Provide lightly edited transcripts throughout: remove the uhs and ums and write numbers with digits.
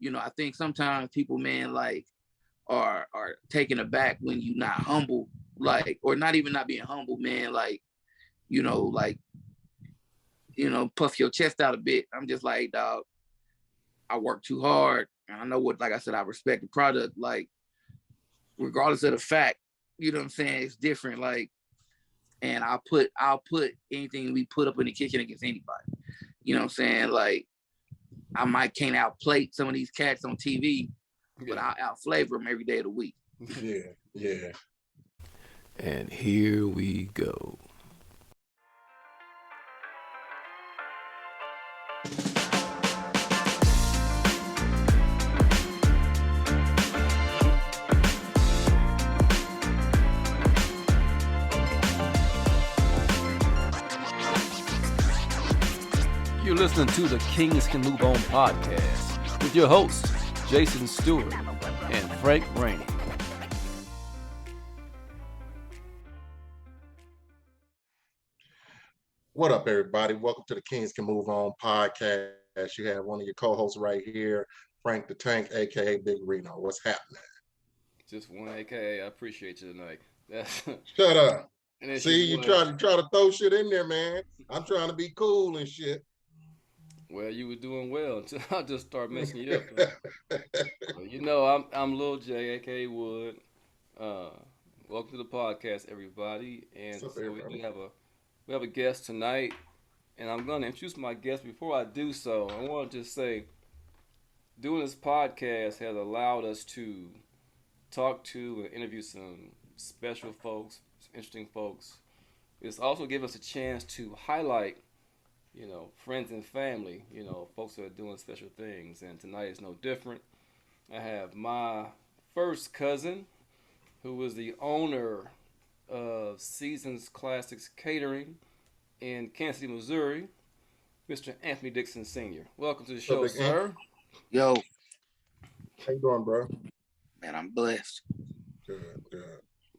I think sometimes people, man, like are taken aback when you not humble, like, or not even not being humble, man, like, like, puff your chest out a bit. I'm just like, dog, I work too hard. And I know what, like I said, I respect the product, like, regardless of the fact, you know what I'm saying? It's different. Like, and I'll put anything we put up in the kitchen against anybody. You know what I'm saying? Like, I might can't outplate some of these cats on TV, but I'll out-flavor them every day of the week. Yeah. And here we go. You're listening to the Kings Can Move On podcast with your hosts, Jason Stewart and Frank Rainey. What up, everybody? Welcome to the Kings Can Move On podcast. You have one of your co-hosts right here, Frank the Tank, aka Big Reno. What's happening? Just one AKA. I appreciate you tonight. Shut up. See, you try to throw shit in there, man. I'm trying to be cool and shit. Well, you were doing well until I just start messing you up. I'm Lil J, aka Wood. Welcome to the podcast, everybody. And What's up, so everybody? we have a guest tonight, and I'm going to introduce my guest. Before I do so, I want to just say, doing this podcast has allowed us to talk to and interview some special folks, some interesting folks. It's also given us a chance to highlight, friends and family, folks that are doing special things. And tonight is no different. I have my first cousin, who is the owner of Seasons Classic Catering in Kansas City, Missouri, Mr. Anthony Dixon Sr. Welcome to the show, sir. Yo. How you doing, bro? Man, I'm blessed. Good.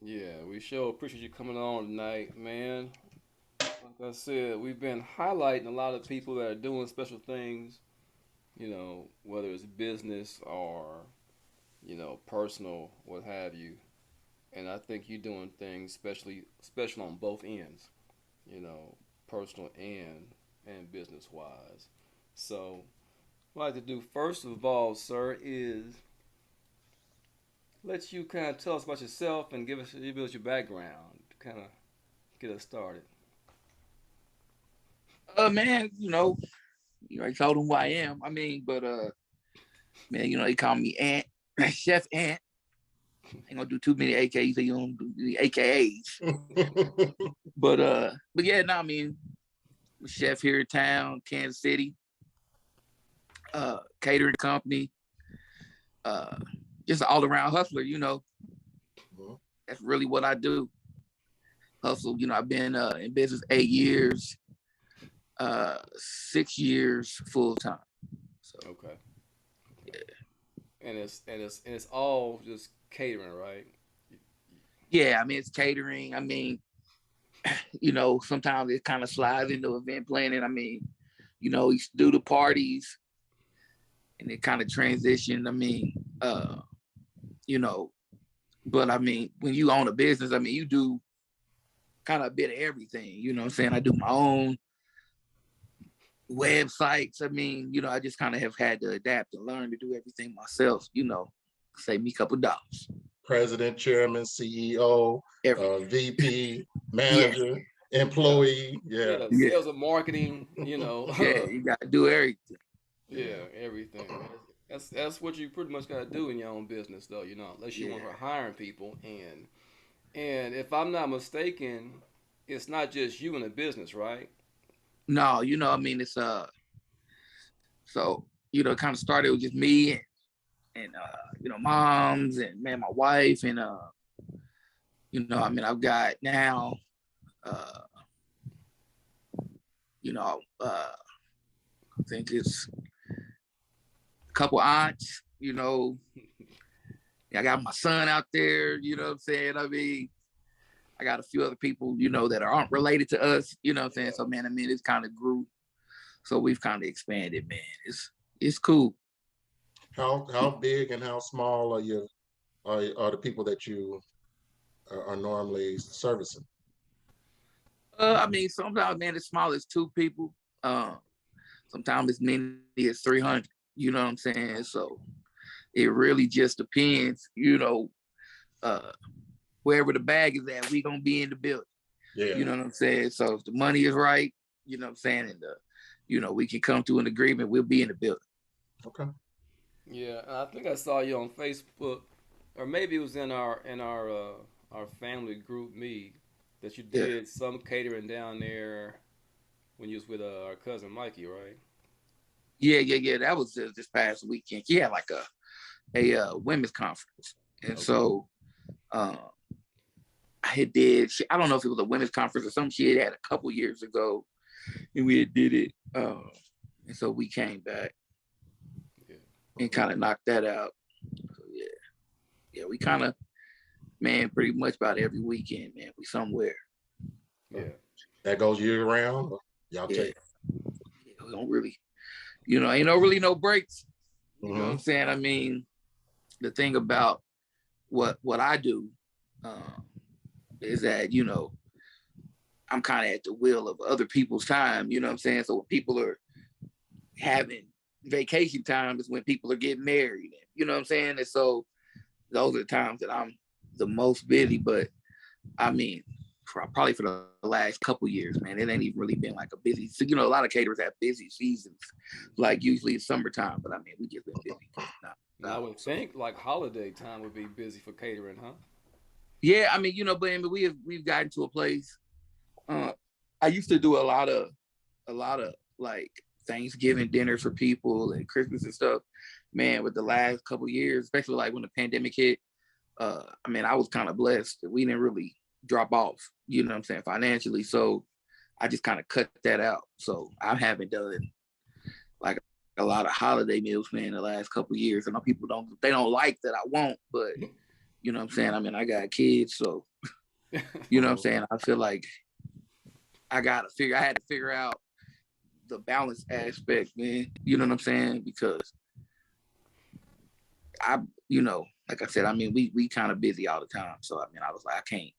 Yeah, we sure appreciate you coming on tonight, man. Like I said, we've been highlighting a lot of people that are doing special things, whether it's business or, personal, what have you. And I think you're doing things special on both ends, personal and business wise. So what I'd like to do first of all, sir, is let you kind of tell us about yourself and give us your background to kind of get us started. Man, I told him who I am. I mean, but man, they call me Ant, Chef Ant. Ain't gonna do too many AKs, so you don't do the AKAs. but yeah, no, I mean, chef here in town, Kansas City, catering company, just an all-around hustler, That's really what I do. Hustle, I've been in business 8 years, 6 years full time. So okay. Yeah. And it's all just catering, right? Yeah, I mean, it's catering. I mean, sometimes it kind of slides into event planning. I mean, you used to do the parties and it kind of transitioned. I mean, but I mean, when you own a business, I mean, you do kind of a bit of everything, you know what I'm saying? I do my own websites. I mean, I just kind of have had to adapt and learn to do everything myself, save me a couple dollars. President, chairman, CEO, VP, manager, employee. Yeah. Sales and marketing, Yeah, you got to do everything. Yeah, everything. That's what you pretty much got to do in your own business, though, unless you want to hiring people. And if I'm not mistaken, it's not just you in the business, right? No, I mean, it's so it kind of started with just me and moms and my wife and I mean, I've got now I think it's a couple aunts, I got my son out there, you know what I'm saying? I mean, I got a few other people, that aren't related to us, you know what I'm saying? So, man, I mean, it's kind of grew. So we've kind of expanded, man. It's cool. How big and how small are the people that you are normally servicing? I mean, sometimes, man, as small as 2 people. Sometimes as many as 300. You know what I'm saying? So it really just depends. Uh, wherever the bag is at, we gonna be in the building. Yeah. You know what I'm saying? So if the money is right, you know what I'm saying, and we can come to an agreement, we'll be in the building. Okay. Yeah, I think I saw you on Facebook, or maybe it was in our family group meet that you Yeah. did some catering down there when you was with our cousin Mikey, right? Yeah. That was this past weekend. He had like a women's conference, and Okay. so uh, I did. I don't know if it was a women's conference or something she had a couple years ago, and we had did it. And so we came back Yeah. and kind of knocked that out. So yeah, we kind of, man, pretty much about every weekend, man, we somewhere. Yeah. That goes year round. Y'all Yeah, take. we don't really, ain't really no breaks. You know what Mm-hmm. I'm saying? I mean, the thing about what I do um, is that I'm kind of at the will of other people's time. You know what I'm saying? So when people are having vacation time is when people are getting married. You know what I'm saying? And so those are the times that I'm the most busy. But I mean, probably for the last couple years, man, it ain't even really been like a busy. So, a lot of caterers have busy seasons, like usually it's summertime. But I mean, we just been busy. And I would think like holiday time would be busy for catering, huh? Yeah, I mean, but I mean, we've gotten to a place. I used to do a lot of like Thanksgiving dinners for people and Christmas and stuff. Man, with the last couple years, especially like when the pandemic hit, I mean, I was kind of blessed that we didn't really drop off, you know what I'm saying, financially. So I just kind of cut that out. So I haven't done like a lot of holiday meals, man, the last couple years. I know people don't like that I won't, but you know what I'm saying? I mean, I got kids, so you know what I'm saying? I feel like I had to figure out the balance aspect, man. You know what I'm saying? Because I, like I said, I mean, we kind of busy all the time. So I mean, I was like, I can't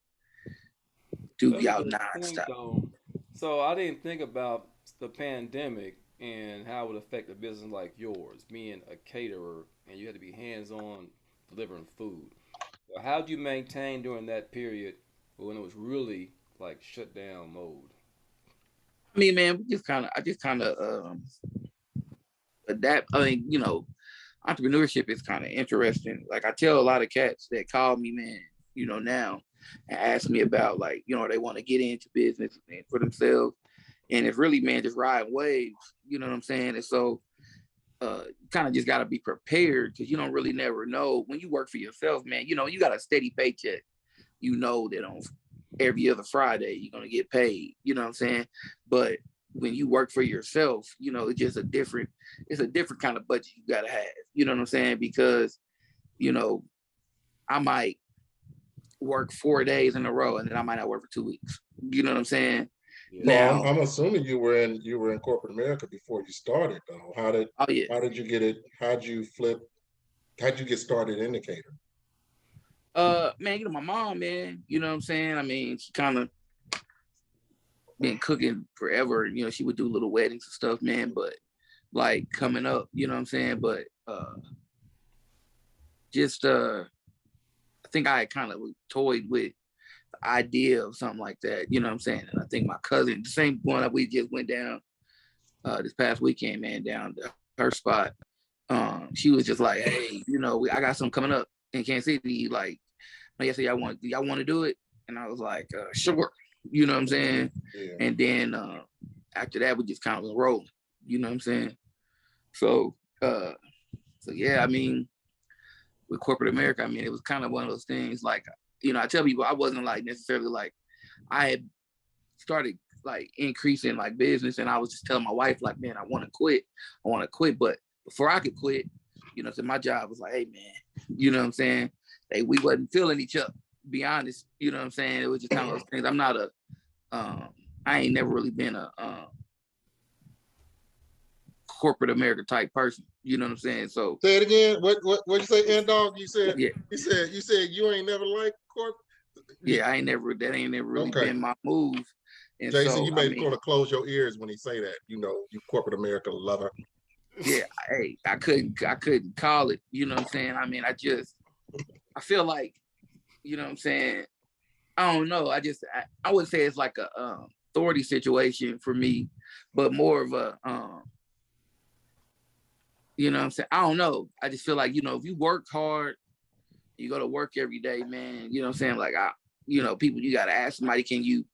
do That's a y'all good point, nonstop. though. So I didn't think about the pandemic and how it would affect a business like yours, being a caterer, and you had to be hands-on delivering food. So how do you maintain during that period when it was really like shut down mode? I mean, man, I just kind of adapt. I mean, entrepreneurship is kind of interesting. Like I tell a lot of cats that call me, man, now and ask me about like, they want to get into business and for themselves. And it's really, man, just riding waves, you know what I'm saying? And so you kind of just got to be prepared because you don't really never know when you work for yourself, man, you got a steady paycheck, that on every other Friday you're going to get paid, you know what I'm saying? But when you work for yourself, it's a different kind of budget you got to have, you know what I'm saying? Because, you know, I might work 4 days in a row and then I might not work for 2 weeks. You know what I'm saying? So I'm, Now, I'm assuming you were in corporate America before you started though. oh yeah, How did you get it? How'd you flip? How'd you get started in the catering? man, my mom, man, you know what I'm saying? I mean, she kind of been cooking forever. She would do little weddings and stuff, man, but like coming up, you know what I'm saying? But just I think I kind of toyed with the idea of something like that, you know what I'm saying? And I think my cousin, the same one that we just went down this past weekend, man, down to her spot. She was just like, hey, I got something coming up in Kansas City. Like, yes, y'all want to do it? And I was like, sure. You know what I'm saying? Yeah. And then after that, we just kind of was rolling. You know what I'm saying? So, yeah, I mean, with corporate America, I mean, it was kind of one of those things. Like, I tell people I wasn't like necessarily like I had started like increasing like business, and I was just telling my wife like, man, I want to quit, but before I could quit, so my job was like, hey man, you know what I'm saying? Hey, we wasn't feeling each other. Be honest, you know what I'm saying? It was just kind of those things. I'm not I ain't never really been a corporate America type person. You know what I'm saying? So say it again. What you say, N Dog? yeah, You said you ain't never liked corp. yeah, that ain't never really Okay. been my move. And Jason, so you may want to close your ears when he say that. You know, you corporate America lover. yeah, hey, I couldn't call it. You know what I'm saying? I mean, I feel like, you know what I'm saying? I don't know. I would say it's like a authority situation for me, but more of a you know what I'm saying? I don't know. I just feel like, you know, if you work hard, you go to work every day, man, you know what I'm saying? Like you know, people, you gotta ask somebody, can you,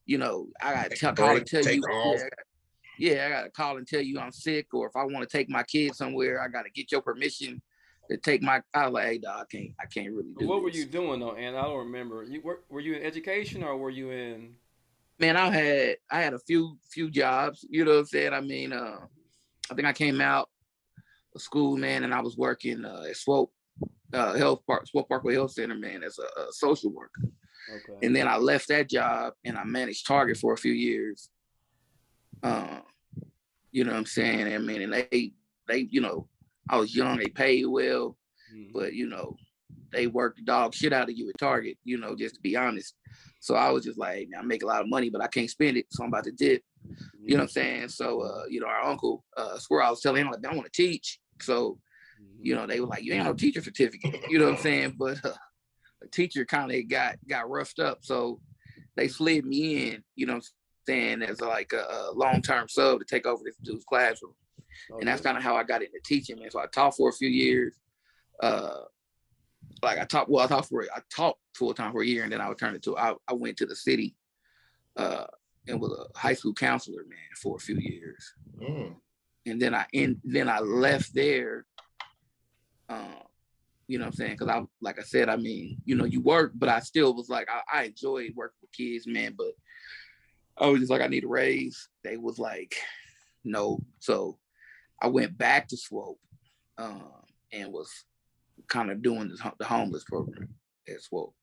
you know, I gotta call and tell you, I gotta call and tell you I'm sick, or if I want to take my kids somewhere, I gotta get your permission to take I was like, hey dog, I can't really do What this. were you doing though? And I don't remember. Were you in education or were you in? Man, I had a few jobs, you know what I'm saying? I mean, I think I came out of school, man, and I was working at Swope Swope Parkway Health Center, man, as a social worker. Okay. And then I left that job and I managed Target for a few years. You know what I'm saying? I mean, and they, you know, I was young, they paid well, but you know, they worked the dog shit out of you at Target, you know, just to be honest. So I was just like, hey, man, I make a lot of money, but I can't spend it. So I'm about to dip. You know what I'm saying? So, you know, our uncle, Squirrel, I was telling him, like, I want to teach. So, you know, they were like, you ain't no teacher certificate. You know what I'm saying? But a teacher kind of got roughed up. So they slid me in, you know what I'm saying, as like a long-term sub to take over this dude's classroom. And that's kind of how I got into teaching, man. So I taught for a few years. Like I taught full time for a year, and then I I went to the city and was a high school counselor, man, for a few years. And then I left there. You know what I'm saying? Because like I said, I mean, you know, you work, but I still was like, I enjoyed working with kids, man. But I was just like, I need a raise. They was like, no. So I went back to Swope and was kind of doing the homeless program at Swope.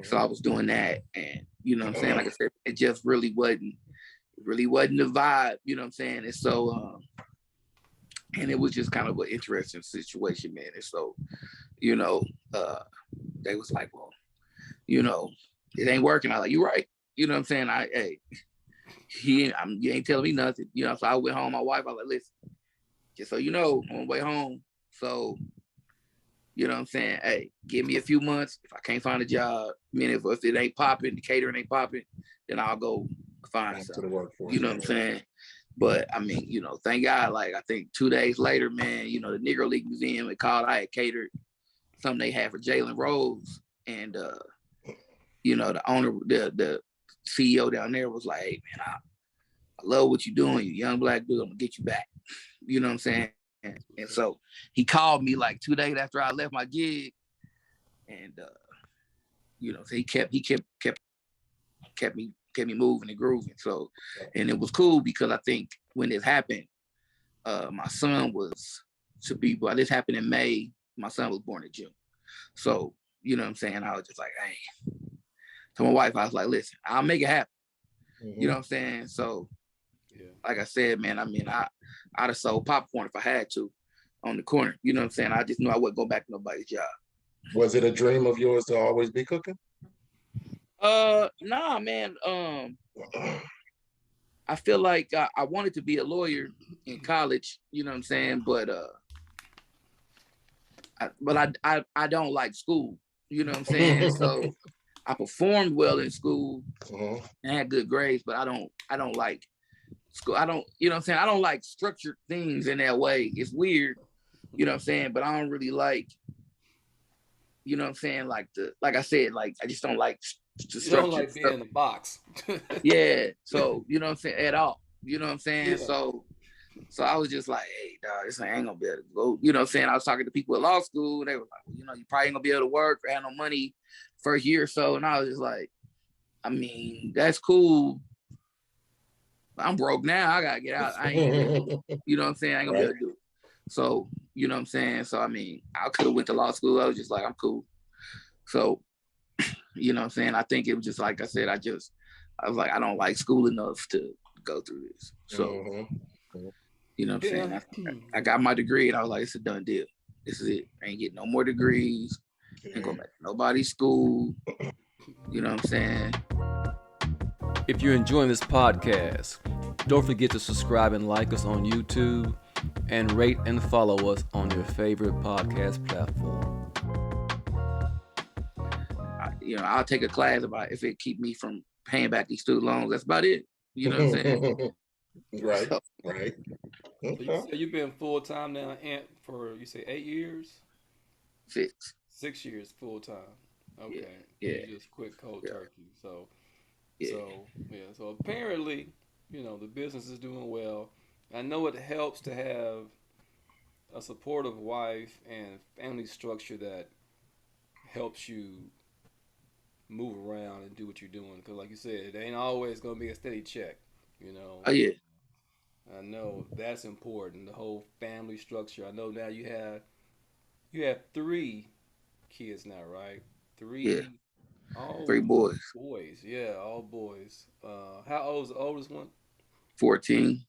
So I was doing that, and you know what I'm saying? Like I said, it just really wasn't the vibe, you know what I'm saying? And so and it was just kind of an interesting situation, man. And so, you know, they was like, well, you know, it ain't working. I was like, you right. You know what I'm saying? You ain't telling me nothing. You know, so I went home. My wife, I was like, listen, just so you know, on the way home. So, you know what I'm saying? Hey, give me a few months. If I can't find a job, I mean, if it ain't popping, the catering ain't popping, then I'll go find something. You know what I'm saying? But I mean, you know, thank God, like I think 2 days later, man, you know, the Negro League Museum had called. I had catered something they had for Jalen Rose. And you know, the owner, the CEO down there was like, hey man, I love what you're doing. You young black dude, I'm gonna get you back. You know what I'm saying? And so he called me like 2 days after I left my gig. And you know, so he kept me moving and grooving. So, and it was cool because I think when this happened, my son was well, this happened in May. My son was born in June. So, you know what I'm saying? I was just like, hey, to my wife, I was like, listen, I'll make it happen. You know what I'm saying? So, like I said, man, I mean, I'd have sold popcorn if I had to on the corner. You know what I'm saying? I just knew I wouldn't go back to nobody's job. Was it a dream of yours to always be cooking? Nah, man. I feel like I wanted to be a lawyer in college, you know what I'm saying? But I don't like school, you know what I'm saying? So I performed well in school and had good grades, but I don't like school. I don't, you know what I'm saying? I don't like structured things in that way. It's weird, you know what I'm saying? But I don't really like, you know what I'm saying? Like I said, like I just don't like the structure. You don't like being in the box. Yeah. So, you know what I'm saying? At all. You know what I'm saying? Yeah. So I was just like, hey, dog, this ain't gonna be able to go. You know what I'm saying? I was talking to people at law school. They were like, well, you know, you probably ain't gonna be able to work or have no money first year or so. And I was just like, I mean, that's cool. I'm broke now. I gotta get out. I ain't, you know what I'm saying? I ain't gonna be able to do it. So, you know what I'm saying? So, I mean, I could have went to law school. I was just like, I'm cool. So, you know what I'm saying? I think it was just like I said, I was like, I don't like school enough to go through this. So, You know what I'm Yeah. saying? I got my degree and I was like, it's a done deal. This is it. I ain't getting no more degrees. Ain't going back to nobody's school. You know what I'm saying? If you're enjoying this podcast, don't forget to subscribe and like us on YouTube and rate and follow us on your favorite podcast platform. I'll take a class about if it keep me from paying back these student loans. That's about it. You know what I'm saying? Right, So, right. So you say you've been full time now, Ant, for you say 8 years? 6. 6 years full time. Okay. Yeah. You just quit cold Yeah. turkey. So Yeah. So apparently, the business is doing well. I know it helps to have a supportive wife and family structure that helps you move around and do what you're doing. Because, like you said, it ain't always gonna be a steady check. Oh yeah. I know that's important. The whole family structure. I know now you have 3 kids now, right? Yeah. 3, all 3 boys. boys. Yeah, all boys. How old is the oldest one? 14.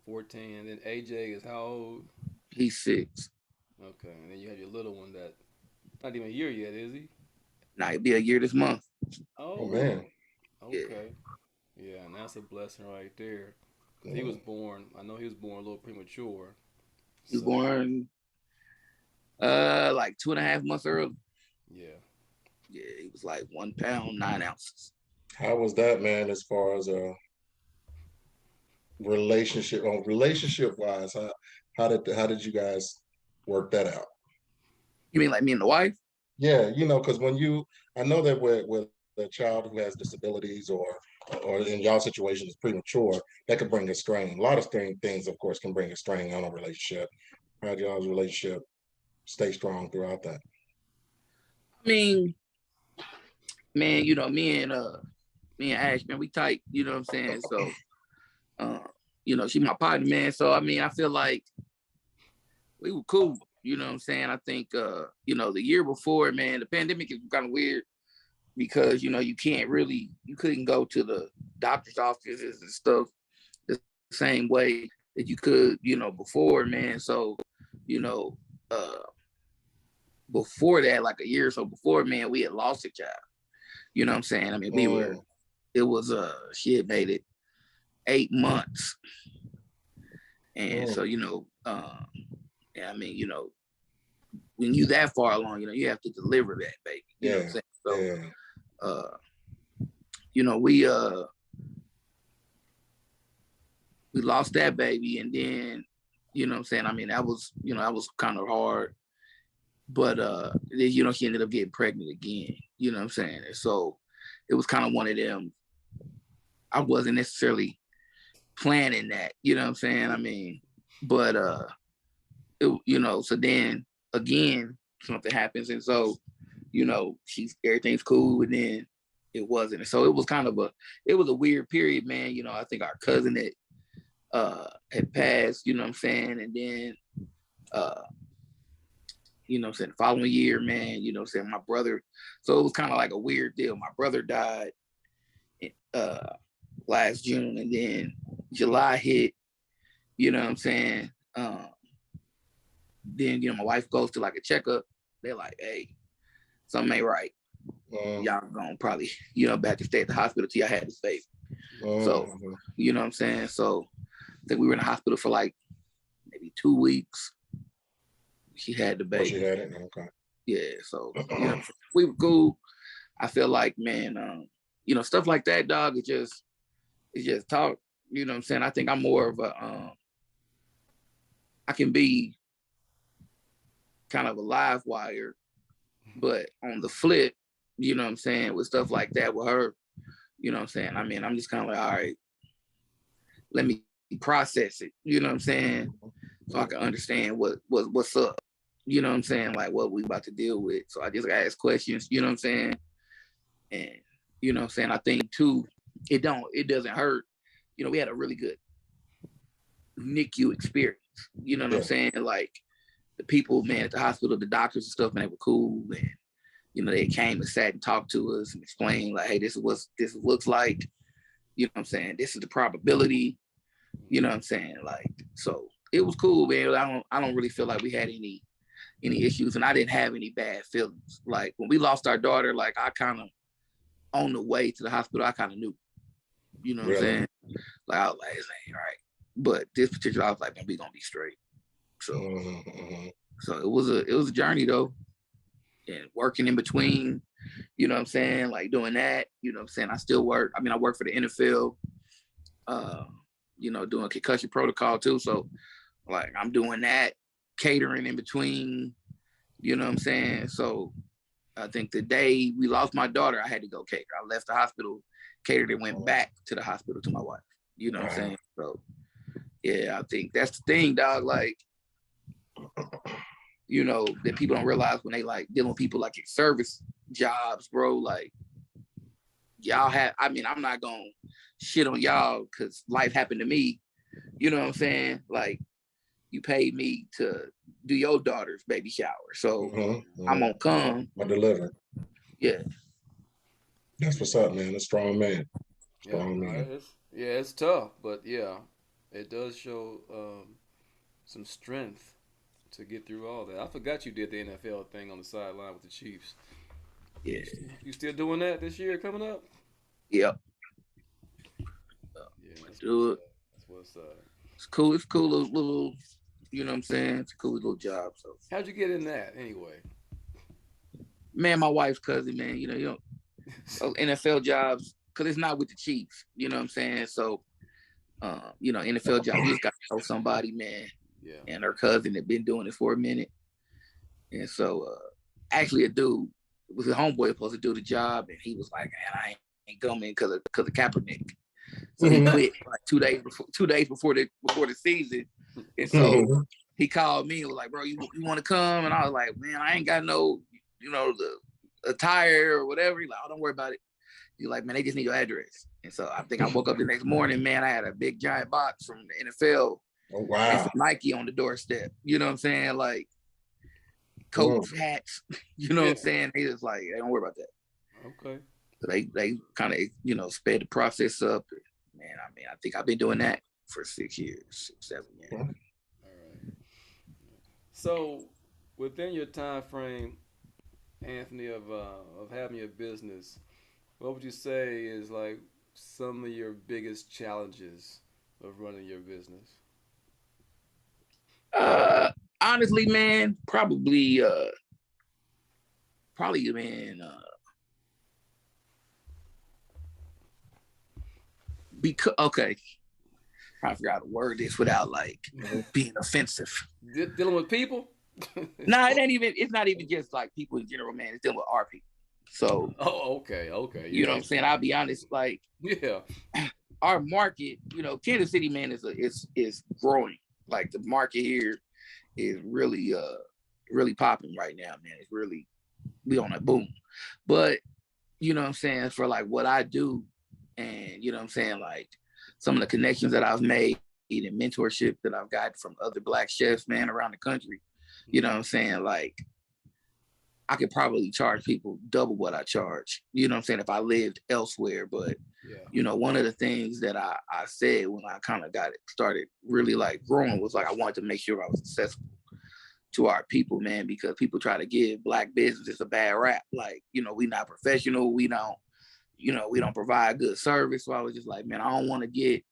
14. And then AJ is how old? He's 6. Okay. And then you have your little one that not even a year yet, is he? Now it'll be a year this month. Oh Oh, man. okay. Yeah, and that's a blessing right there. Because he was born, I know he was born a little premature. He was So, born like 2.5 months early. yeah. Yeah, he was like 1 pound, 9 ounces. How was that, man, as far as relationship wise? How did you guys work that out? You mean like me and the wife? Yeah, because I know that with a child who has disabilities or in y'all situation is premature, that could bring a strain. A lot of things, of course, can bring a strain on a relationship. How did y'all's relationship stay strong throughout that? I mean, man, me and Ash, man, we tight, you know what I'm saying? So she my partner, man. So I mean, I feel like we were cool, you know what I'm saying? I think the year before, man, the pandemic is kind of weird because you couldn't go to the doctor's offices and stuff the same way that you could, before, man. So, uh before that, like a year or so before, man, we had lost a child. You know what I'm saying? I mean, it was she had made it 8 months. And so, I mean, when you that far along, you have to deliver that baby. You know what I'm saying? So we lost that baby, and then, you know what I'm saying? I mean, that was kind of hard. But then, she ended up getting pregnant again. You know what I'm saying? And so it was kind of one of them. I wasn't necessarily planning that, you know what I'm saying? I mean, but so then again, something happens, and so, everything's cool, and then it wasn't. And so it was it was a weird period, man. I think our cousin had passed, you know what I'm saying? And then the following year, man, my brother, so it was kind of like a weird deal. My brother died last June, and then July hit, you know what I'm saying? Then, my wife goes to like a checkup. They're like, hey, something ain't right. Y'all gonna probably, back to stay at the hospital till y'all had this baby. So, you know what I'm saying? So I think we were in the hospital for like maybe 2 weeks. She had the baby. Oh, she had it? Okay. Yeah, so, we were cool. I feel like, man, stuff like that, dog, it's just talk. You know what I'm saying? I think I'm more of I can be kind of a live wire, but on the flip, you know what I'm saying, with stuff like that with her, you know what I'm saying? I mean, I'm just kind of like, all right, let me process it, you know what I'm saying? So I can understand what's up, you know what I'm saying? Like what we about to deal with. So I just ask questions, you know what I'm saying? And, you know what I'm saying? I think too, it doesn't hurt. We had a really good NICU experience, you know what I'm saying? Like the people, man, at the hospital, the doctors and stuff, man, they were cool. And, they came and sat and talked to us and explained like, hey, this is what this looks like. You know what I'm saying? This is the probability. You know what I'm saying? Like, so it was cool, man. I don't really feel like we had any issues, and I didn't have any bad feelings. Like when we lost our daughter, like I kind of on the way to the hospital, I kind of knew. You know what I'm saying? Like I was like, this ain't right. But this particular, I was like, man, we gonna be straight. So, so it was a journey though, and working in between. You know what I'm saying? Like doing that. You know what I'm saying? I still work. I mean, I work for the NFL. You know, doing concussion protocol too. So, like, I'm doing that, catering in between. You know what I'm saying? So, I think the day we lost my daughter, I had to go cater. I left the hospital, catered, and went back to the hospital to my wife. You know what I'm saying? So, yeah, I think that's the thing, dog. Like, you know, that people don't realize when they like dealing with people like in service jobs, bro. Like, y'all have, I mean, I'm not gonna shit on y'all because life happened to me. You know what I'm saying? Like, you paid me to do your daughter's baby shower. So I'm gonna come. I deliver. Yeah. That's what's up, man. A strong man. Strong man. It's tough, but yeah, it does show some strength to get through all that. I forgot you did the NFL thing on the sideline with the Chiefs. Yeah. You still doing that this year coming up? Yep. Yeah, do it. That's what's up. It's cool. It's cool little, you know what I'm saying? It's a cool little job. So how'd you get in that anyway? Man, my wife's cousin, man. You know, NFL jobs, because it's not with the Chiefs. You know what I'm saying? So, you know, NFL jobs, you just got to know somebody, man. Yeah. And her cousin had been doing it for a minute. And so, actually, a dude was a homeboy supposed to do the job, and he was like, man, I ain't coming because of Kaepernick. So he quit like 2 days before the season. And so he called me and was like, bro, you want to come? And I was like, man, I ain't got no, you know, the attire or whatever. He's like, oh, don't worry about it. He's like, man, they just need your address. And so I think I woke up the next morning, man, I had a big giant box from the NFL. Oh, wow. And some Nike on the doorstep. You know what I'm saying? Like coats, hats. You know what I'm saying? They just like, hey, don't worry about that. Okay. So they kind of, you know, sped the process up. Man, I mean, I think I've been doing that for 6 years, 7 years. All right. So, within your time frame, Anthony, of having your business, what would you say is like some of your biggest challenges of running your business? Honestly, man, probably, man, because okay, I forgot how to word this without like being offensive. Dealing with people? No, it's not even just like people in general, man. It's dealing with our people. So okay. You know what I'm saying? I'll be honest, like our market, you know, Kansas City, man, is growing. Like the market here is really really popping right now, man. It's really we on a boom. But you know what I'm saying, for like what I do, and you know what I'm saying, like some of the connections that I've made and mentorship that I've got from other Black chefs, man, around the country, you know what I'm saying, like I could probably charge people double what I charge, you know what I'm saying, if I lived elsewhere. But you know, one of the things that I said when I kind of got it started really like growing was like I wanted to make sure I was accessible to our people, man, because people try to give Black businesses a bad rap. Like, you know, we not professional. We don't, you know, we don't provide good service. So I was just like, man, I don't want to get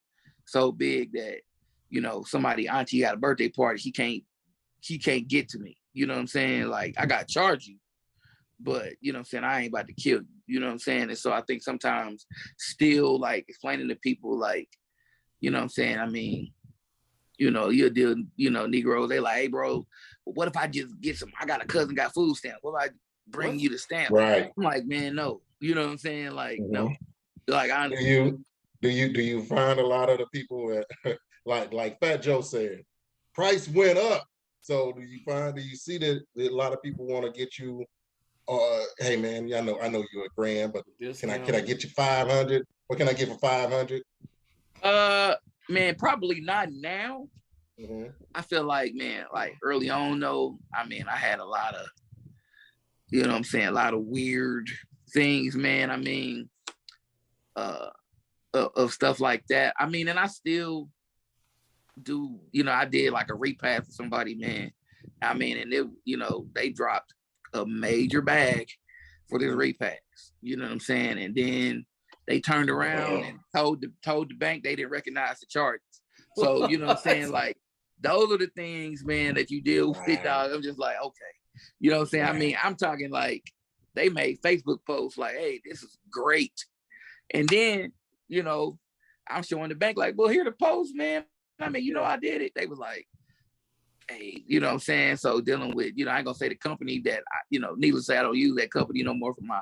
so big that, you know, somebody auntie got a birthday party, she can't get to me. You know what I'm saying? Like, I got to charge you, but you know what I'm saying, I ain't about to kill you. You know what I'm saying? And so I think sometimes still like explaining to people, like, you know what I'm saying? I mean, you know, you'll deal, you know, Negroes, they like, hey, bro, what if I just get some, I got a cousin got food stamps. What if I bring you the stamp? Right. I'm like, man, no. You know what I'm saying? Like, no. Like, honestly. Do you find a lot of the people that, like Fat Joe said, price went up. So do you see that a lot of people want to get you, hey man, I know you're a grand, but can I get you 500? What can I get for 500? Man, probably not now. I feel like, man, like early on though, I mean, I had a lot of, you know what I'm saying, a lot of weird things, man. I mean, of stuff like that. I mean, and I still do, I did like a repass for somebody, man. I mean, and they dropped a major bag for this repass. You know what I'm saying? And then they turned around and told the bank they didn't recognize the charges. So, you know what I'm saying? Like, those are the things, man, that you deal with, dog. I'm just like, okay. You know what I'm saying? I mean, I'm talking like they made Facebook posts like, hey, this is great. And then, I'm showing the bank like, well, here the post, man. I mean, I did it. They was like, hey, you know what I'm saying? So dealing with, I ain't gonna say the company that needless to say, I don't use that company no more for my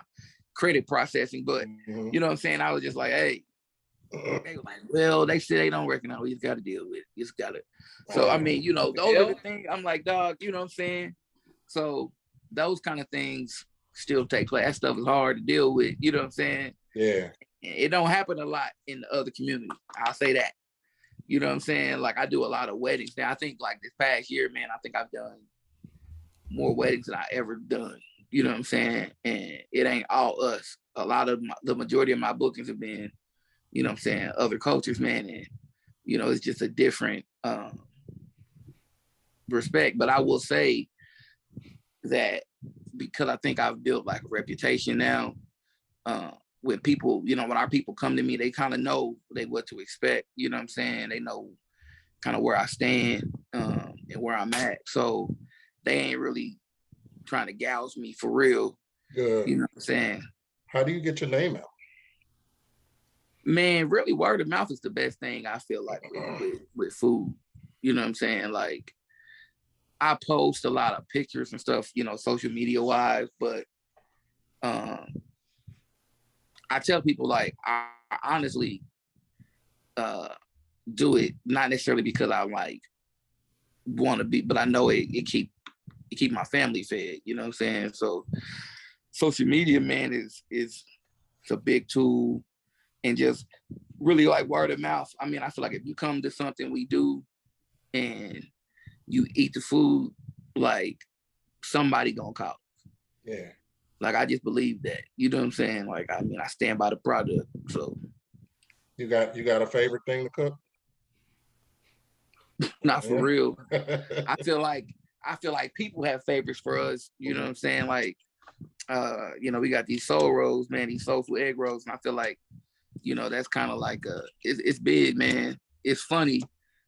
credit processing, but you know what I'm saying? I was just like, hey, they were like, well, they said they don't recognize. We just got to deal with it. Just got to. So, I mean, those are the things. I'm like, dog, you know what I'm saying? So those kind of things still take place. That stuff is hard to deal with. You know what I'm saying? Yeah. It don't happen a lot in the other community. I'll say that. You know what I'm saying? Like, I do a lot of weddings. Now, I think like this past year, man, I think I've done more weddings than I ever done. You know what I'm saying? And it ain't all us. A lot of the majority of my bookings have been, you know what I'm saying, other cultures, man. And, it's just a different respect. But I will say that because I think I've built like a reputation now, when people, when our people come to me, they kind of know what to expect. You know what I'm saying? They know kind of where I stand and where I'm at. So they ain't really trying to gouge me for real. Good. You know what I'm saying? How do you get your name out? Man, really, word of mouth is the best thing, I feel like, with food. You know what I'm saying? Like, I post a lot of pictures and stuff, social media wise, but I tell people, like, I honestly do it not necessarily because I like want to be, but I know it keep my family fed. You know what I'm saying? So social media, man, is it's a big tool. And just really like word of mouth. I mean, I feel like if you come to something we do and you eat the food, like, somebody gonna call. Yeah. Like, I just believe that. You know what I'm saying? Like, I mean, I stand by the product. So you got a favorite thing to cook? Not for real. I feel like people have favorites for us. You know what I'm saying? Like, we got these soul rolls, man, these soulful egg rolls, and I feel like, that's kind of like it's big, man. It's funny.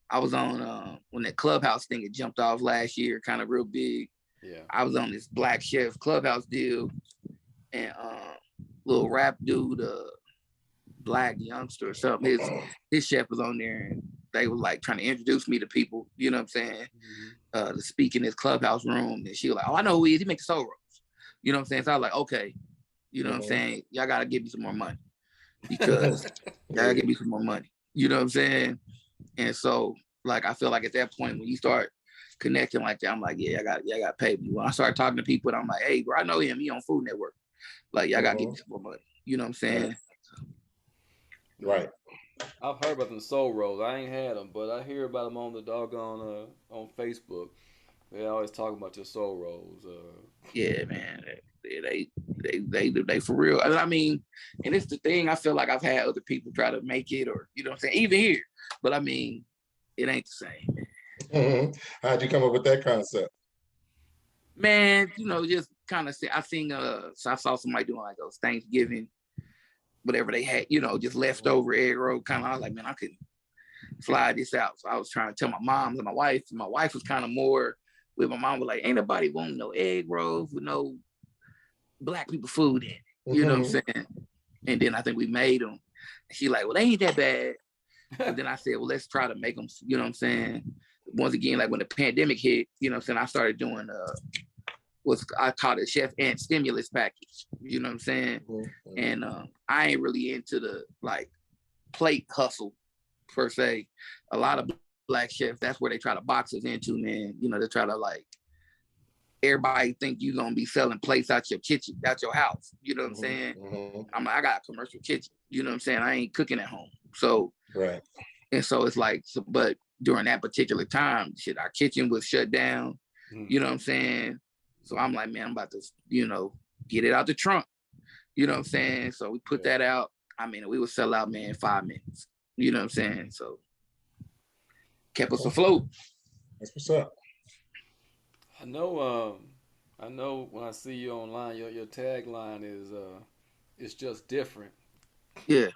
I was on when that Clubhouse thing had jumped off last year, kind of real big. Yeah. I was on this Black Chef Clubhouse deal, and little rap dude, Black youngster or something. His chef was on there, and they were like trying to introduce me to people. You know what I'm saying? To speak in this Clubhouse room, and she was like, "Oh, I know who he is. He makes soul rolls." You know what I'm saying? So I was like, "Okay." You know what I'm saying? Y'all gotta give me some more money. Because y'all give me some more money. You know what I'm saying? And so, like, I feel like at that point when you start connecting like that, I'm like, yeah, I got pay me. When I start talking to people, I'm like, hey, bro, I know him. He on Food Network. Like, y'all gotta give me some more money. You know what I'm saying? Right. I've heard about them soul rolls. I ain't had them, but I hear about them on the doggone on Facebook. They always talk about your soul rolls. Yeah, man. They for real. I mean, and it's the thing. I feel like I've had other people try to make it, or you know what I'm saying, even here. But I mean, it ain't the same, man. How'd you come up with that concept? Man, just kind of say I seen so I saw somebody doing like those Thanksgiving, whatever they had, just leftover egg roll. Kind of, I was like, man, I could fly this out. So I was trying to tell my mom and my wife. And my wife was kind of more with my mom was like, ain't nobody wanting no egg rolls with no Black people food in it. You know what I'm saying? And then I think we made them. She like, well, they ain't that bad. But then I said, well, let's try to make them, you know what I'm saying? Once again, like when the pandemic hit, you know what I'm saying? I started doing what's I call it Chef Ant stimulus package. You know what I'm saying? And I ain't really into the like plate hustle per se. A lot of Black chefs, that's where they try to box us into, man. They try to like everybody think you gonna be selling plates out your kitchen, out your house. You know what I'm saying? I'm like, I got a commercial kitchen. You know what I'm saying? I ain't cooking at home. So right. And so it's like, but during that particular time, our kitchen was shut down. You know what I'm saying? So I'm like, man, I'm about to, get it out the trunk. You know what I'm saying? So we put that out. I mean, we would sell out, man, in 5 minutes. You know what I'm saying? So kept us afloat. That's what's up. I know. I know when I see you online, your tagline is "It's just different." Yeah.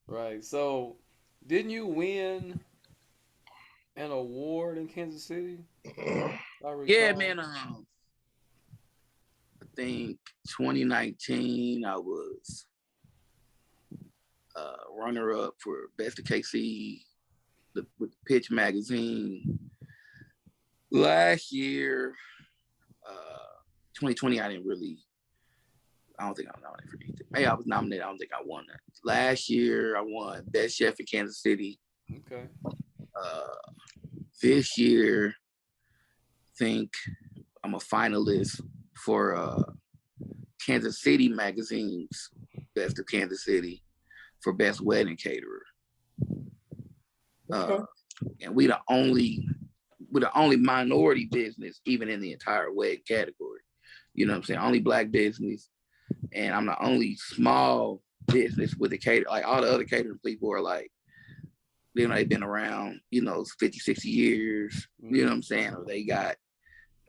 Right. So, didn't you win an award in Kansas City? I Yeah, recall. man. I think 2019, I was runner up for Best of KC with Pitch Magazine. Last year, 2020, I don't think I was nominated for anything. Maybe I was nominated. I don't think I won that. Last year, I won Best Chef in Kansas City. Okay. This year, I think I'm a finalist for Kansas City Magazine's Best of Kansas City for Best Wedding Caterer. Okay. And we're the only minority business even in the entire wedding category. You know what I'm saying? Only Black business. And I'm the only small business with a cater. Like all the other catering people are like, they've been around, 50, 60 years. You know what I'm saying?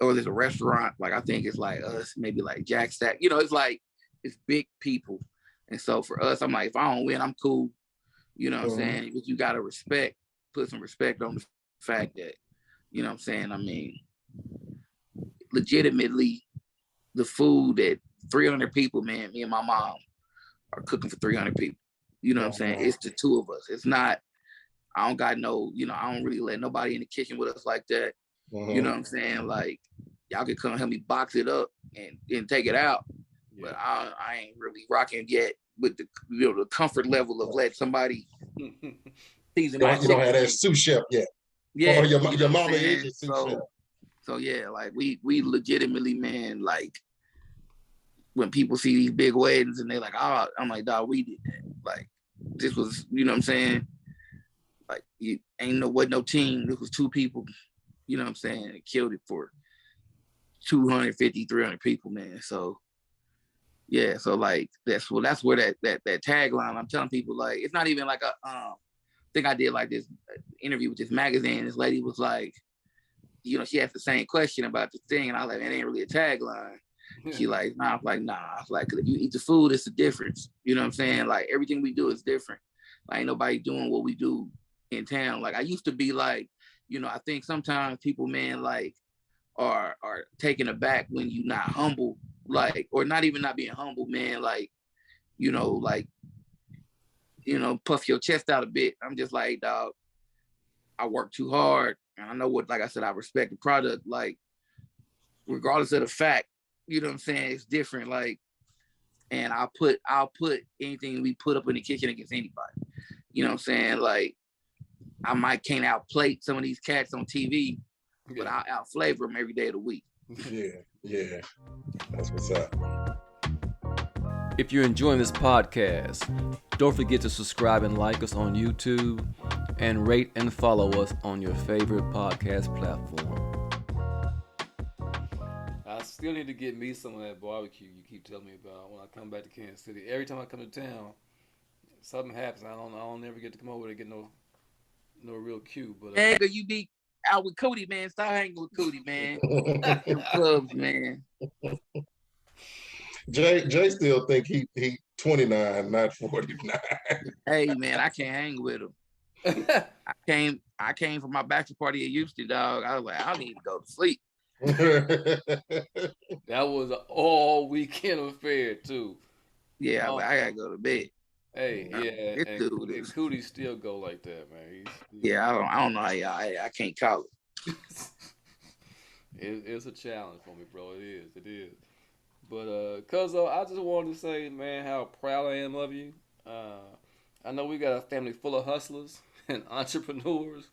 Or there's a restaurant, like I think it's like us, maybe like Jack Stack. It's like, it's big people. And so for us, I'm like, if I don't win, I'm cool. You know what I'm saying? But you got to put some respect on the fact that, you know what I'm saying? I mean, legitimately, the food that 300 people, man, me and my mom are cooking for 300 people. You know what I'm saying? It's the two of us. It's not, I don't got no, I don't really let nobody in the kitchen with us like that. You know what I'm saying? Like, y'all can come help me box it up and take it out. Yeah. But I ain't really rocking yet with the comfort level of let somebody season my chicken. You don't have that sous chef yet. Yeah. Or your mama is your sous chef. So yeah, like we legitimately, man, like when people see these big weddings and they're like, oh, I'm like, dog, we did that. Like, this was, you know what I'm saying? Like, you ain't no team. This was two people, you know what I'm saying? It killed it for 250, 300 people, man. So, yeah, so like, that's where that tagline, I'm telling people, like, it's not even like I think I did like this interview with this magazine. This lady was like, she asked the same question about the thing. And I was like, man, it ain't really a tagline. She like, nah. I was like, if you eat the food, it's the difference. You know what I'm saying? Like, everything we do is different. Like, ain't nobody doing what we do in town. Like, I used to be like, I think sometimes people, man, like, are taken aback when you not humble, like, or not even not being humble, man, like, puff your chest out a bit. I'm just like, dog, I work too hard. And I know what, like I said, I respect the product, like, regardless of the fact, you know what I'm saying? It's different. Like, and I'll put anything we put up in the kitchen against anybody. You know what I'm saying? Like, I might can't outplate some of these cats on TV, but I'll out flavor them every day of the week. Yeah. That's what's up. If you're enjoying this podcast, don't forget to subscribe and like us on YouTube and rate and follow us on your favorite podcast platform. I still need to get me some of that barbecue you keep telling me about when I come back to Kansas City. Every time I come to town, something happens. I don't never get to come over to get no real cue. But hey, you be out with Cody, man. Stop hanging with Cody, man. Them clubs, man. Jay still think he 29, not 49. Hey, man, I can't hang with him. I came from my bachelor party at Houston, dog. I was like, I need to go to sleep. That was an all weekend affair too. Yeah, I gotta go to bed. Hey, yeah, and Cootie still go like that, man. Yeah, I don't know how I can't call it. It's a challenge for me, bro. It is. But Cuzzo, I just wanted to say, man, how proud I am of you. I know we got a family full of hustlers and entrepreneurs.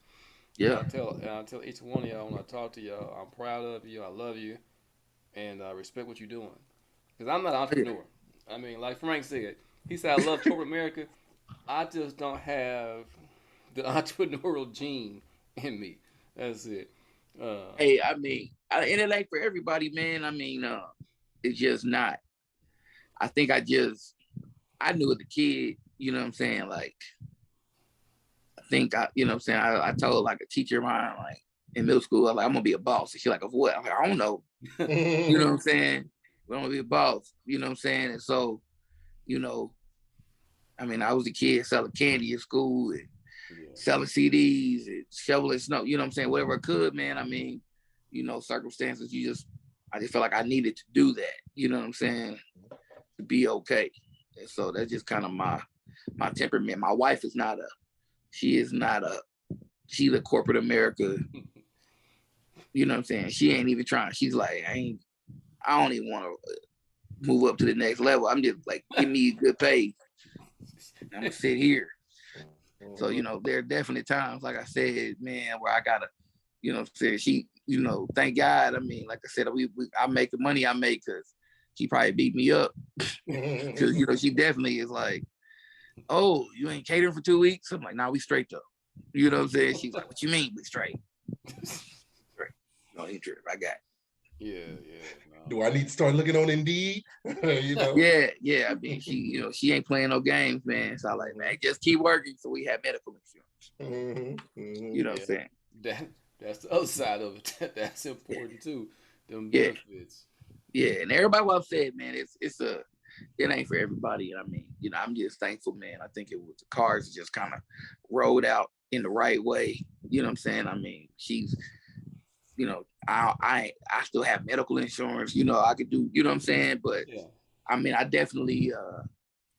Yeah. And I tell each one of y'all when I talk to y'all, I'm proud of you, I love you, and I respect what you're doing. Because I'm not an entrepreneur. I mean, like Frank said, he said, I love corporate America. I just don't have the entrepreneurial gene in me. That's it. Hey, I mean, and it ain't for everybody, man. I mean, it's just not. I think I knew as a kid, you know what I'm saying? Like, think you know what I'm saying, I told like a teacher of mine, like in middle school, I'm gonna be a boss. And she's like, of what? I'm like, I don't know. You know what I'm saying? I'm gonna be a boss, you know what I'm saying? And so, you know, I mean, I was a kid selling candy at school and selling CDs and shoveling snow, you know what I'm saying? Whatever I could, man. I mean, you know, circumstances, I just felt like I needed to do that, you know what I'm saying? To be okay. And so that's just kind of my temperament. My wife is not she's a corporate America, you know what I'm saying? She ain't even trying. She's like, I don't even want to move up to the next level. I'm just like, give me good pay. I'm gonna sit here. So, you know, there are definitely times, like I said, man, where I gotta, you know, say she, you know, thank God. I mean, like I said, I make the money I make because she probably beat me up. Because, you know, she definitely is like, oh, you ain't catering for 2 weeks? I'm like, nah, we straight though. You know what I'm saying? She's like, what you mean we straight? Straight. No, ain't trip. I got it. Yeah. No. Do I need to start looking on Indeed? You know? Yeah. I mean, she ain't playing no games, man. So I'm like, man, just keep working so we have medical insurance. You know what I'm saying? That's the other side of it. That's important too. Them Yeah. benefits. Yeah, and everybody what I've said, man, it ain't for everybody. And I mean, you know, I'm just thankful, man. I think it was the cards just kind of rolled out in the right way. You know what I'm saying? I mean, she's, you know, I still have medical insurance. You know, I could do, you know what I'm saying? But I mean, I definitely,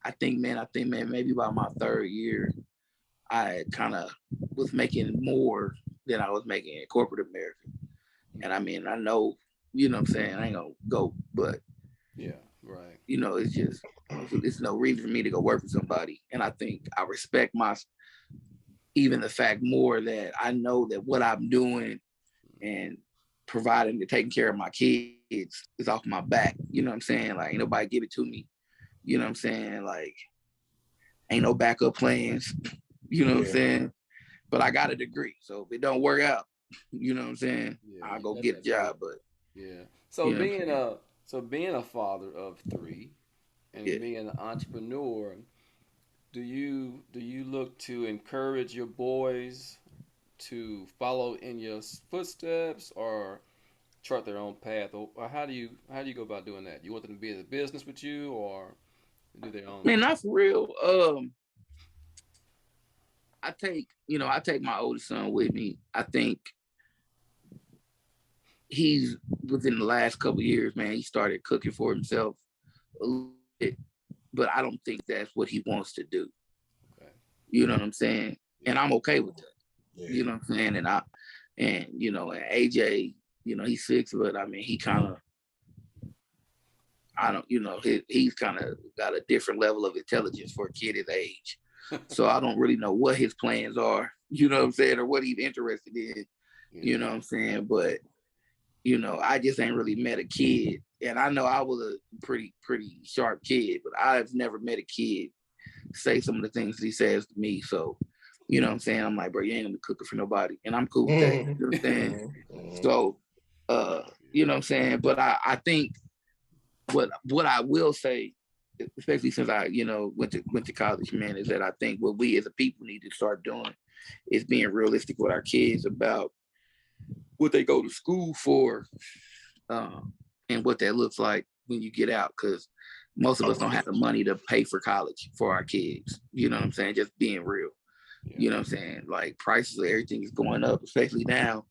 I think, man, maybe by my third year, I kind of was making more than I was making in corporate America. And I mean, I know, you know what I'm saying, I ain't gonna go, but right. you know, it's no reason for me to go work for somebody. And I think I respect even the fact more that I know that what I'm doing and providing and taking care of my kids is off my back. You know what I'm saying? Like, ain't nobody give it to me. You know what I'm saying? Like, ain't no backup plans. You know what I'm saying? But I got a degree. So if it don't work out, you know what I'm saying? I'll go get a job. But so you know being a father of three and being an entrepreneur, do you look to encourage your boys to follow in your footsteps or chart their own path, or how do you go about doing that? You want them to be in the business with you or do their own man, thing? not for real. I take my oldest son with me. I think he's within the last couple of years, man, he started cooking for himself a little bit, but I don't think that's what he wants to do. Okay. You know what I'm saying? And I'm okay with that. You know what I'm saying? And you know, and AJ, you know, he's 6, but I mean, he kind of, I don't, you know, he's kind of got a different level of intelligence for a kid his age. So I don't really know what his plans are, you know what I'm saying, or what he's interested in, you know what I'm saying? But, you know, I just ain't really met a kid. And I know I was a pretty sharp kid, but I've never met a kid say some of the things that he says to me. So, you know what I'm saying? I'm like, bro, you ain't gonna be cooking for nobody. And I'm cool with that. You know what I'm saying? So, you know what I'm saying? But I think what I will say, especially since I, you know, went to college, man, is that I think what we as a people need to start doing is being realistic with our kids about what they go to school for, and what that looks like when you get out. Because most of us don't have the money to pay for college for our kids. You know what I'm saying? Just being real. You know what I'm saying? Like, prices of everything is going up, especially now.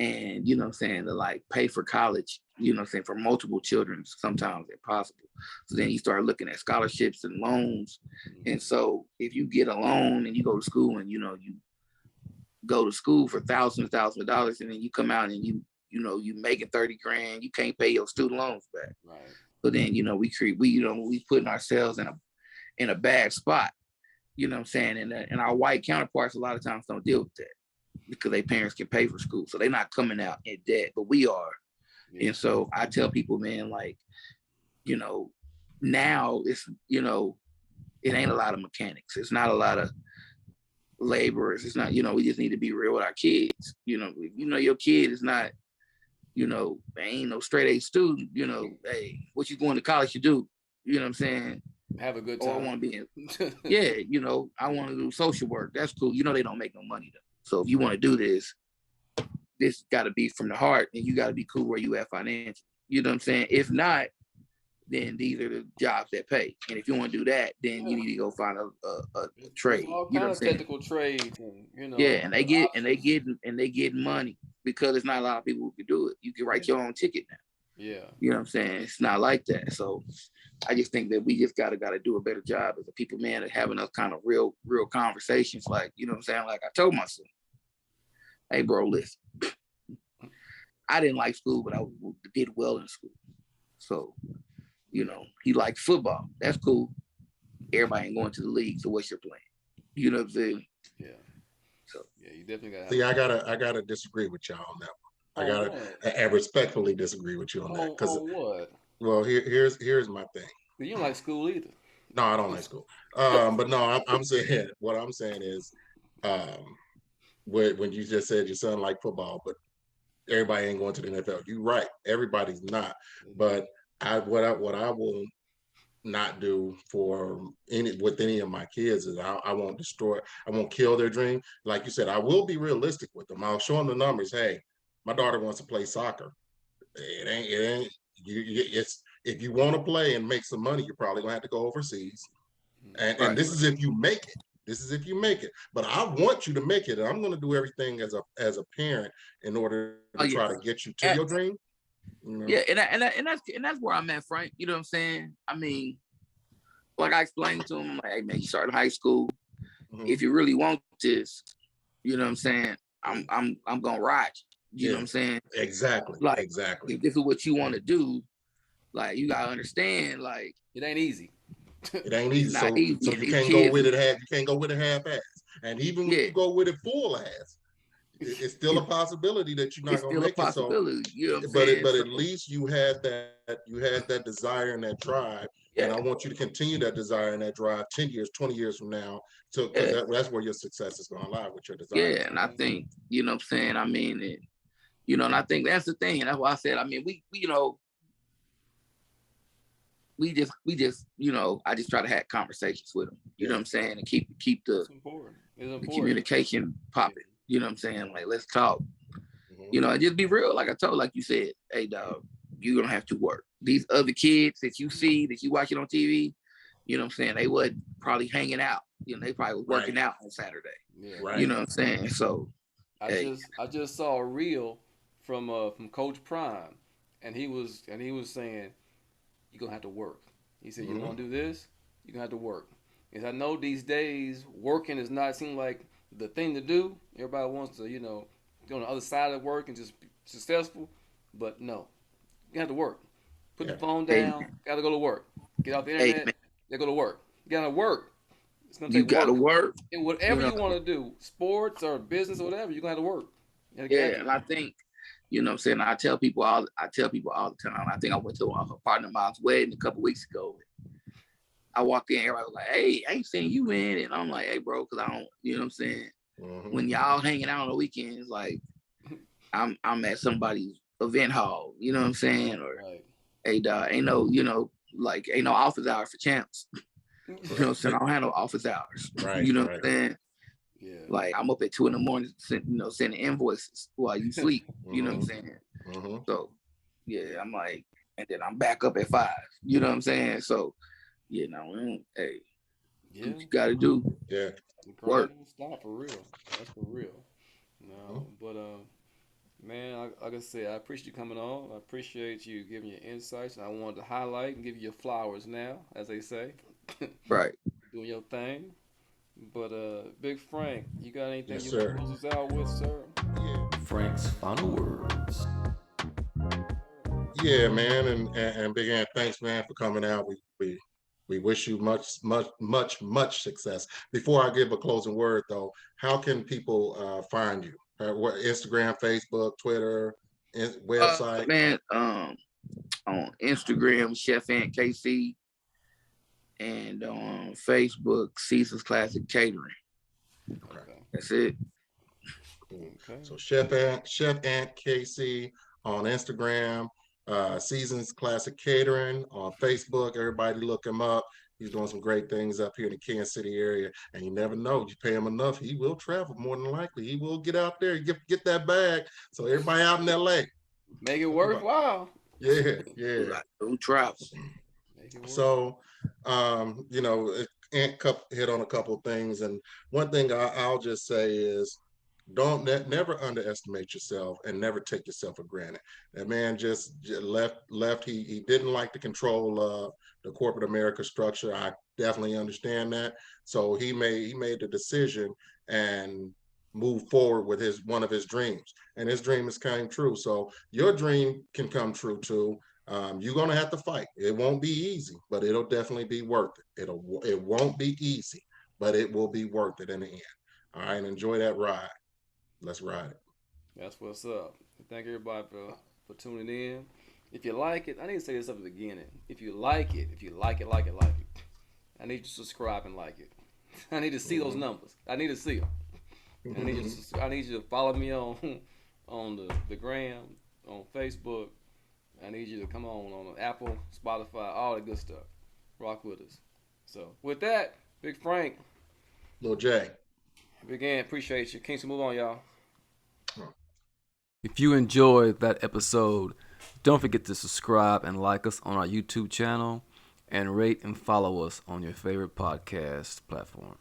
And, you know what I'm saying, to like pay for college, you know what I'm saying, for multiple children, sometimes impossible. So then you start looking at scholarships and loans. And so if you get a loan and you go to school and, you know, you go to school for thousands of dollars, and then you come out and you making 30 grand, you can't pay your student loans back. Right. So then, you know, we putting ourselves in a bad spot, you know what I'm saying? And our white counterparts a lot of times don't deal with that, because their parents can pay for school. So they're not coming out in debt, but we are. And so I tell people, man, like, you know, now it's, you know, it ain't a lot of mechanics. It's not a lot of laborers. It's not, you know, we just need to be real with our kids. You know, if you know your kid is not, you know, they ain't no straight A student, you know, hey, what you going to college to do? You know what I'm saying? Have a good or I time. want to be in, yeah, I want to do social work. That's cool. They don't make no money though. So if you want to do this got to be from the heart, and you got to be cool where you at financially. You know what I'm saying? If not, then these are the jobs that pay. And if you want to do that, then you need to go find a There's trade. all You know kind what of I'm saying? technical trades, and Yeah, and options. they get money because it's not a lot of people who can do it. You can write your own ticket now. Yeah. You know what I'm saying? It's not like that. So I just think that we just gotta do a better job as a people, man, of having those kind of real conversations. Like, you know what I'm saying? Like I told my son, hey bro, listen, I didn't like school, but I did well in school. So, he liked football. That's cool. Everybody ain't going to the league. So what's your plan? You know what I'm saying? Yeah. So Yeah, you definitely gotta See, have I gotta disagree with y'all on that one. on what? I respectfully disagree with you on that because, On what? well, here's my thing. You don't like school either. No, I don't like school. But no, I'm saying what I'm saying is, um, when you just said your son liked football, but everybody ain't going to the NFL. You're right. Everybody's not. But what I will not do for any of my kids is I won't destroy, I won't kill their dream. Like you said, I will be realistic with them. I'll show them the numbers. Hey, my daughter wants to play soccer. It ain't it's if you want to play and make some money, you're probably gonna have to go overseas. And right. this is if you make it. This is if you make it. But I want you to make it. And I'm gonna do everything as a parent in order Oh to yeah. try to get you to your dream. Yeah, and that's where I'm at, Frank. You know what I'm saying? I mean, like I explained to him, like, hey man, you start in high school. If you really want this, you know what I'm saying? I'm gonna ride you. You know what I'm saying? Exactly. Like, Exactly. if this is what you want to do, like you gotta understand, like it ain't easy. It ain't it's easy. not So easy. And you these can't go kids, with it half. You can't go with it half ass. And even when yeah, you go with it full ass, it's still a possibility that you're not it's gonna still a make it. So, possibility. You know what I'm saying? but So at least you had that desire and that drive. And yeah, I want you to continue that desire and that drive 10 years, 20 years from now, because yeah, that's where your success is going to lie, with your desire. yeah. And I think, you know what I'm saying? I mean, and I think that's the thing. And that's why I said, I mean, we we just, I just try to have conversations with them. You know what I'm saying? And keep It's important. It's the important. communication popping. You know what I'm saying? Like, let's talk. Mm-hmm. And just be real. Like I told, like you said, hey dog, you're gonna have to work. These other kids that you see, that you watching on TV, you know what I'm saying? They wasn't probably hanging out. They probably was working out on Saturday. Yeah. You Right. know what I'm saying? So hey, I just saw a reel from Coach Prime, and he was saying you're gonna have to work. He said you Mm-hmm. want to do this, you're gonna have to work. Because I know these days working is not seem like the thing to do. Everybody wants to go on the other side of work and just be successful, but no, you have to work. Put the phone hey, down. Gotta go to work. Get off the hey internet. man, Gotta go to work. You gotta work. It's gonna you take gotta work. work. And You whatever know, you want to do, sports or business or whatever, you're gonna have to work. You gotta yeah. get And I think, you know what I'm saying? I tell people all the time. I think I went to a partner of mine's wedding a couple weeks ago. I walked in, everybody was like, hey, I ain't seen you in. And I'm like, hey, bro, because I don't, you know what I'm saying? Mm-hmm. When y'all hanging out on the weekends, like I'm at somebody's event hall, you know what I'm saying? Or right. hey, dog, ain't no, like ain't no office hours for champs. You know what I'm saying? I don't have no office hours. Right. You know what Right. I'm saying? Yeah. Like I'm up at 2 a.m, sending invoices while you sleep. You know what I'm saying? Mm-hmm. So yeah, I'm like, and then I'm back up at 5. You know what I'm saying? So hey, Yeah. what you gotta do, Yeah. The work. grind don't stop for real. That's for real. Mm-hmm. No, but man, like I said, I appreciate you coming on. I appreciate you giving your insights. And I wanted to highlight and give you your flowers now, as they say. Right. Doing your thing. But Big Frank, you got anything Yes, you want to sir. close us out with, sir? Yeah. Frank's final words. Yeah, man, and Big Ant, thanks, man, for coming out. We wish you much success. Before I give a closing word, though, how can people find you? What, Instagram, Facebook, Twitter, website? Man, on Instagram, Chef Ant KC, and on Facebook, Caesar's Classic Catering. Okay, Okay. That's it. cool. Okay. So Chef Ant KC on Instagram, Seasons Classic Catering on Facebook. Everybody look him up. He's doing some great things up here in the Kansas City area, and you never know. You pay him enough, he will travel more than likely. He will get out there and get that bag. So everybody out in LA, Make it worthwhile. yeah, yeah. Like, don't travel. Make it worthwhile. So, you know, Ant hit on a couple of things, and one thing I'll just say is, don't never underestimate yourself and never take yourself for granted. That man just left. He didn't like the control of the corporate America structure. I definitely understand that. So he made the decision and moved forward with his one of his dreams, and his dream has came true. So your dream can come true too. You're gonna have to fight. It won't be easy, but it'll definitely be worth it. It won't be easy, but it will be worth it in the end. All right, enjoy that ride. Let's ride it. That's what's up. Thank everybody for tuning in. If you like it, I need to say this at the beginning. If you like it, I need you to subscribe and like it. I need to see those numbers. I need to see them. I need you to follow me on the gram, on Facebook. I need you to come on Apple, Spotify, all the good stuff. Rock with us. So with that, Big Frank, Lil J. Big Ant, appreciate you. Kings, move on, y'all. Oh. If you enjoyed that episode, don't forget to subscribe and like us on our YouTube channel and rate and follow us on your favorite podcast platform.